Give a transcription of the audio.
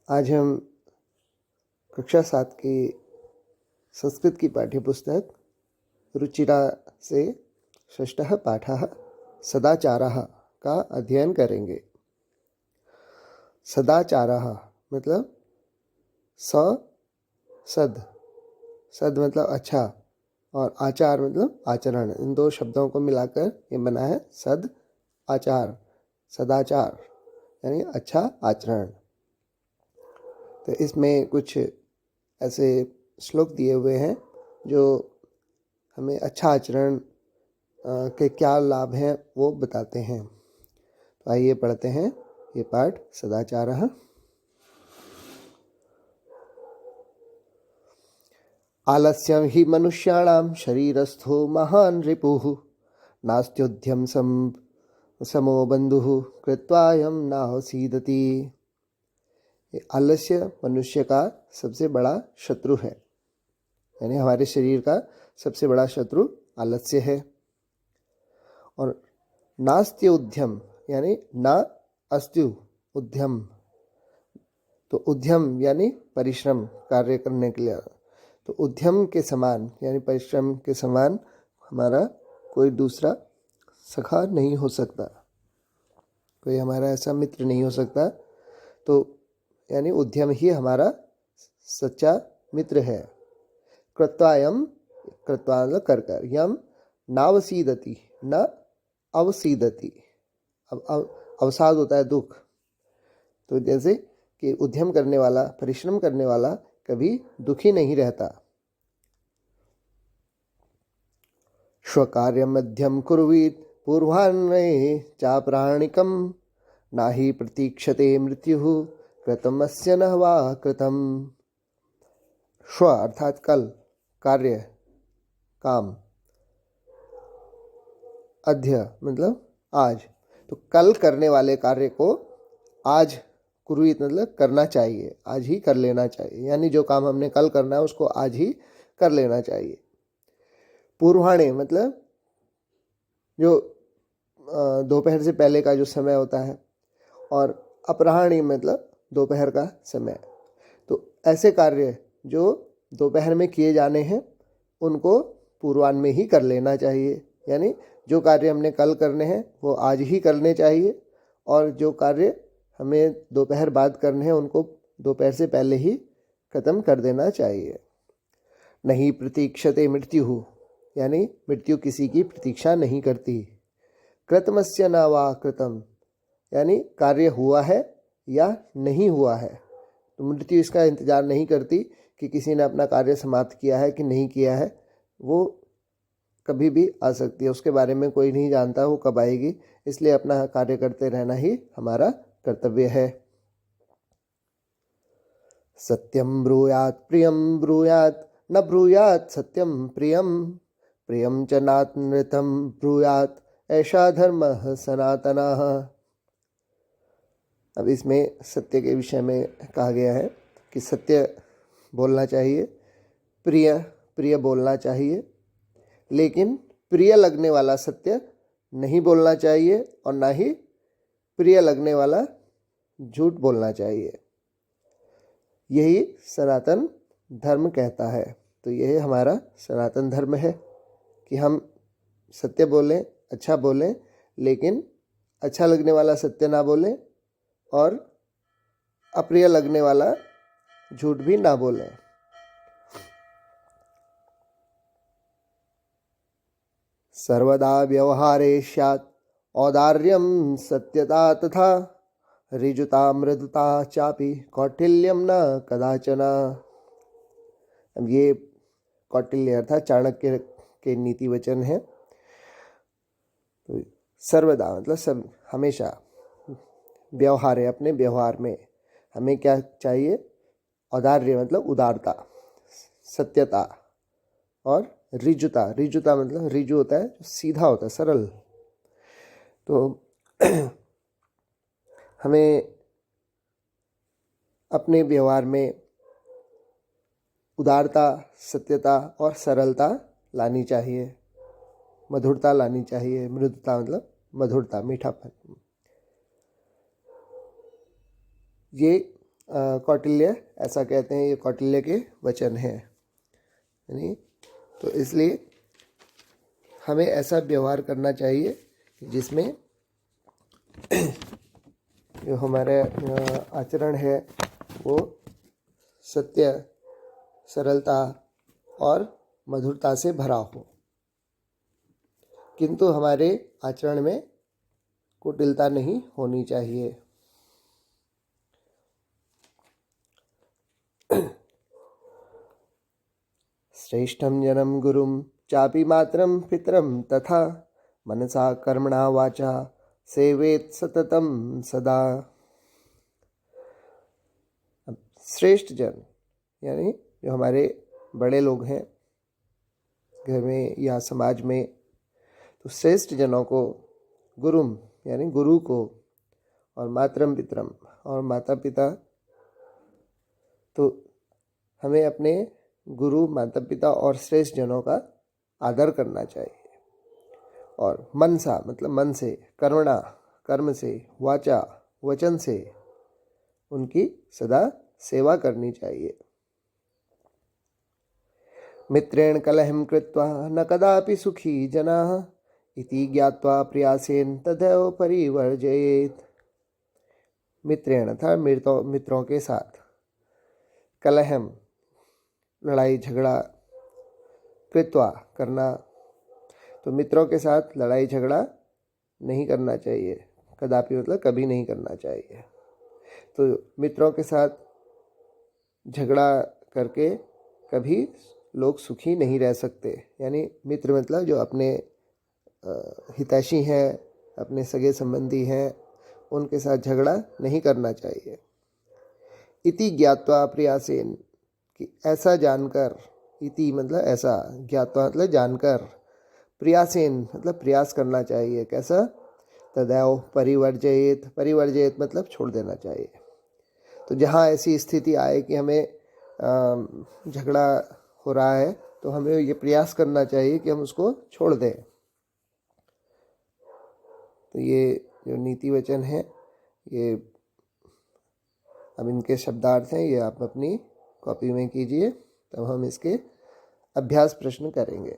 आज हम कक्षा 7 की संस्कृत की पाठ्यपुस्तक रुचिरा से षष्ठः पाठः सदाचारः का अध्ययन करेंगे। सदाचारः मतलब सद सद मतलब अच्छा और आचार मतलब आचरण। इन दो शब्दों को मिलाकर ये बना है सद आचार, सदाचार यानी अच्छा आचरण। तो इसमें कुछ ऐसे श्लोक दिए हुए हैं जो हमें अच्छा आचरण के क्या लाभ हैं वो बताते हैं। तो आइए पढ़ते हैं ये पाठ सदाचारः। आलस्यं हि मनुष्याणां शरीरस्थो महान् रिपुः नास्त्युद्यम समो बन्धुः कृत्वायं नावसीदति। आलस्य मनुष्य का सबसे बड़ा शत्रु है, यानी हमारे शरीर का सबसे बड़ा शत्रु आलस्य है। और नास्त्य उद्यम यानी ना अस्त्यु उद्यम, तो उद्यम यानी परिश्रम कार्य करने के लिए। तो उद्यम के समान यानी परिश्रम के समान हमारा कोई दूसरा सखा नहीं हो सकता, कोई हमारा ऐसा मित्र नहीं हो सकता। तो यानी उद्यम ही हमारा सच्चा मित्र है। कृत्वायम, कृत्वा मतलब कर कर, यम नावसीदति न अवसीदति। अब अवसाद होता है दुख, तो जैसे कि उद्यम करने वाला, परिश्रम करने वाला कभी दुखी नहीं रहता। स्वकार्यं मध्यम कुर्वीत पूर्वान्वये चाप्राणिकं नाहि प्रतीक्षते मृत्युः कृतमस्य न वा कृतम्। स्व अर्थात कल, कार्य काम, अद्य मतलब आज। तो कल करने वाले कार्य को आज कुर्वीत मतलब करना चाहिए, आज ही कर लेना चाहिए। यानी जो काम हमने कल करना है उसको आज ही कर लेना चाहिए। पूर्वाणे मतलब जो दोपहर से पहले का जो समय होता है, और अपराह्णी मतलब दोपहर का समय। तो ऐसे कार्य जो दोपहर में किए जाने हैं उनको पूर्वाह्न में ही कर लेना चाहिए। यानी जो कार्य हमने कल करने हैं वो आज ही करने चाहिए, और जो कार्य हमें दोपहर बाद करने हैं उनको दोपहर से पहले ही खत्म कर देना चाहिए। नहीं प्रतीक्षते मृत्यु यानी मृत्यु किसी की प्रतीक्षा नहीं करती। कृतमस्य न वा कृतम यानी कार्य हुआ है या नहीं हुआ है, तो मृत्यु इसका इंतजार नहीं करती कि किसी ने अपना कार्य समाप्त किया है कि नहीं किया है। वो कभी भी आ सकती है, उसके बारे में कोई नहीं जानता वो कब आएगी। इसलिए अपना कार्य करते रहना ही हमारा कर्तव्य है। सत्यम ब्रूयात प्रियम ब्रूयात न ब्रूयात सत्यम प्रियम प्रियम च नातनृतम ब्रूयात ऐसा धर्म सनातनः। अब इसमें सत्य के विषय में कहा गया है कि सत्य बोलना चाहिए, प्रिय प्रिय बोलना चाहिए, लेकिन प्रिय लगने वाला सत्य नहीं बोलना चाहिए और ना ही प्रिय लगने वाला झूठ बोलना चाहिए। यही सनातन धर्म कहता है। तो यही हमारा सनातन धर्म है कि हम सत्य बोलें, अच्छा बोलें, लेकिन अच्छा लगने वाला सत्य ना बोलें और अप्रिय लगने वाला झूठ भी ना बोलें। सर्वदा व्यवहारे स्यात् औदार्यं सत्यता तथा ऋजुता मृदुता चापि कौटिल्यम न कदाचन। अब ये कौटिल्य अर्थात चाणक्य के नीति वचन है। तो सर्वदा मतलब सब, हमेशा, व्यवहार है, अपने व्यवहार में हमें क्या चाहिए? औदार्य मतलब उदारता, सत्यता, और ऋजुता, ऋजुता मतलब ऋजु होता है सीधा होता है, सरल। तो हमें अपने व्यवहार में उदारता, सत्यता और सरलता लानी चाहिए, मधुरता लानी चाहिए। मृदुता मतलब मधुरता, मीठापन। ये कौटिल्य ऐसा कहते हैं, ये कौटिल्य के वचन हैं, यानी तो इसलिए हमें ऐसा व्यवहार करना चाहिए जिसमें जो हमारे आचरण है वो सत्य, सरलता और मधुरता से भरा हो, किंतु हमारे आचरण में कुटिलता नहीं होनी चाहिए। श्रेष्ठं जनम गुरुम चापि मातरम पितरम तथा मनसा कर्मणा वाचा सेवेत सततम सदा। श्रेष्ठ जन यानी जो हमारे बड़े लोग हैं घर में या समाज में, तो श्रेष्ठ जनों को, गुरुम यानी गुरु को, और मातरम पितरम और माता पिता, तो हमें अपने गुरु, माता पिता और श्रेष्ठ जनों का आदर करना चाहिए। और मनसा मतलब मन से, कर्मणा कर्म से, वाचा वचन से उनकी सदा सेवा करनी चाहिए। मित्रेण कलहं कृत्वा न कदापि सुखी जनाः इति ज्ञात्वा प्रयासेन तदैव परिवर्जयेत्। मित्रेण था मित्रों के साथ, कलहम लड़ाई झगड़ा, कृत्वा करना, तो मित्रों के साथ लड़ाई झगड़ा नहीं करना चाहिए, कदापि मतलब कभी नहीं करना चाहिए। तो मित्रों के साथ झगड़ा करके कभी लोग सुखी नहीं रह सकते, यानी मित्र मतलब जो अपने हितैषी हैं, अपने सगे संबंधी हैं, उनके साथ झगड़ा नहीं करना चाहिए। इति ज्ञात्वा प्रयासेन कि ऐसा जानकर, इति मतलब ऐसा, ज्ञात्वा मतलब जानकर, प्रयासेन मतलब प्रयास करना चाहिए। कैसा? तदैव परिवर्जयेत, परिवर्जयेत मतलब छोड़ देना चाहिए। तो जहाँ ऐसी स्थिति आए कि हमें झगड़ा हो रहा है तो हमें ये प्रयास करना चाहिए कि हम उसको छोड़ दें। तो ये जो नीति वचन है, ये अब इनके शब्दार्थ हैं, ये आप अपनी कॉपी में कीजिए, तब हम इसके अभ्यास प्रश्न करेंगे।